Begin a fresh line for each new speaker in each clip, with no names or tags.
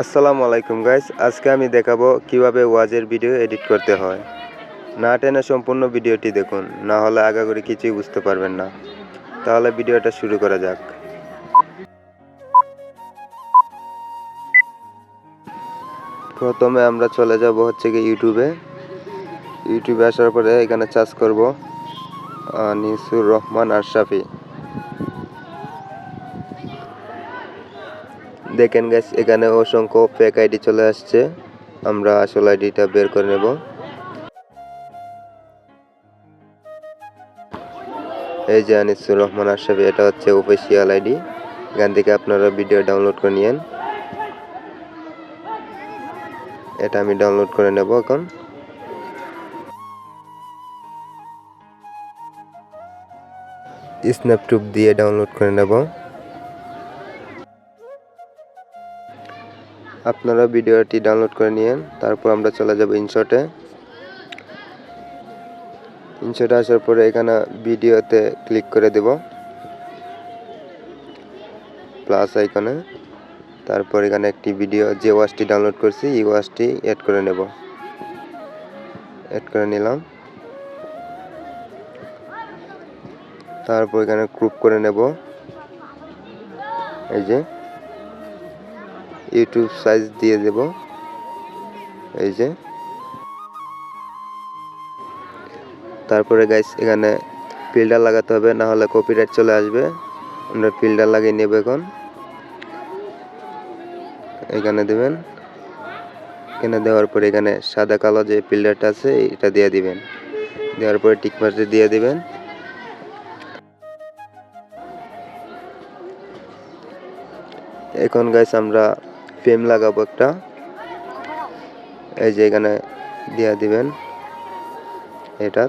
আসসালামু আলাইকুম গাইস, আজকে আমি দেখাবো কিভাবে ওয়াজের ভিডিও এডিট করতে হয়। না টেনে সম্পূর্ণ ভিডিওটি দেখুন, না হলে আগাগোড়া কিছুই বুঝতে পারবেন না। তাহলে ভিডিওটা শুরু করা যাক। প্রথমে আমরা চলে যাব ইউটিউবে আসার পরে এখানে সার্চ করব আনিসুর রহমান আশরাফি। দেখেন গাইস, এখানে অসংখ্য ফেক আইডি চলে আসছে। আমরা আসল আইডিটা বের করে নেব। এই যে আনিসুর রহমান আশরাফি, এটা হচ্ছে অফিসিয়াল আইডি। এখান থেকে আপনারা ভিডিও ডাউনলোড করে নিয়েন। এটা আমি ডাউনলোড করে নেব। এখন স্ন্যাপটুব দিয়ে ডাউনলোড করে নেব। আপনারা ভিডিওটি ডাউনলোড করে নিয়েন। তারপর আমরা চলে যাব ইনশটে আসার পরে এখানে ভিডিওতে ক্লিক করে দেব, প্লাস আইকনে। তারপর এখানে একটি ভিডিও যে ওয়াজটি ডাউনলোড করছি এই ওয়াজটি অ্যাড করে নেব। অ্যাড করে নিলাম। তারপর এখানে ক্রপ করে নেব। এই যে ইউটিউব সাইজ দিয়ে দেব। এই যে তারপরে গাইস এখানে ফিল্টার লাগাতে হবে, না হলে কপিরাইট চলে আসবে। আমরা ফিল্টার লাগিয়ে নেব। এখন এখানে দেবেন। এখানে দেওয়ার পরে এখানে সাদা কালো যে ফিল্টারটা আছে এটা দিয়ে দিবেন। দেওয়ার পরে টিক মার্কটি দিয়ে দিবেন। এখন গাইস আমরা ফ্রেম লাগাবো একটা। এই যে এখানে দিয়ে দিবেন। এটা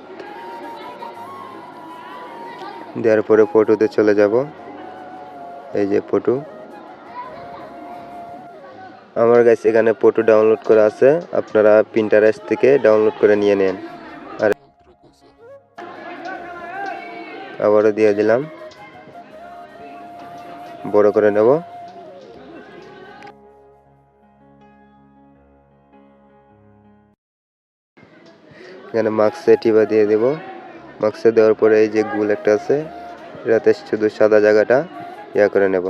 দেওয়ার পরে ফটোতে চলে যাব। এই যে ফটো, আমার গাইস এখানে ফটো ডাউনলোড করা আছে। আপনারা পিন্টারেস্ট থেকে ডাউনলোড করে নিয়ে নেন। আর আবারও দিয়ে দিলাম, বড় করে নেব। এখানে মার্কসে টিপা দিয়ে দেব। মার্কসে দেওয়ার পরে এই যে গুল একটা আছে, এটাতে শুধু সাদা জায়গাটা করে নেব।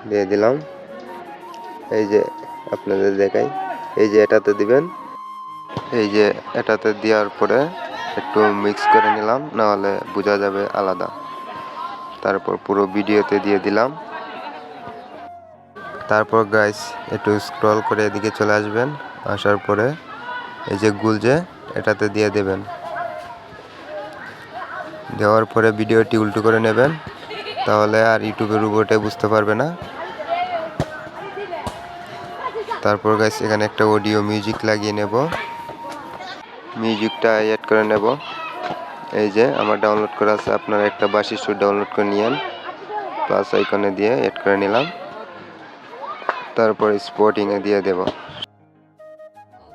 দিয়ে দিলাম। এই যে আপনাদের দেখাই, এই যে এটাতে দিবেন। এই যে এটাতে দেওয়ার পরে একটু মিক্স করে নিলাম, না হলে বোঝা যাবে আলাদা। তারপর পুরো ভিডিওতে দিয়ে দিলাম। তারপর গাইস একটু স্ক্রল করে এদিকে চলে আসবেন। আসার পরে এই যে গুল যে এটাতে দিয়ে দেবেন। দেওয়ার পরে ভিডিওটি উল্টো করে নেবেন, তাহলে আর ইউটিউবের উপরে বুঝতে পারবে না। তারপর গাইস এখানে একটা অডিও মিউজিক লাগিয়ে নেব। মিউজিকটা অ্যাড করে নেব। এই যে আমার ডাউনলোড করা আছে, আপনারা একটা বাঁশি সুর ডাউনলোড করে নিয়েন। প্লাস আইকনে দিয়ে অ্যাড করে নিলাম। তারপর স্পটিংয়ে দিয়ে দেব।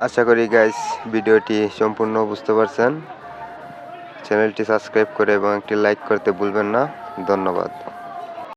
আশা করি গাইস ভিডিওটি সম্পূর্ণ বুঝতে পারছেন। চ্যানেলটি সাবস্ক্রাইব করে এবং একটি লাইক করতে ভুলবেন না। ধন্যবাদ।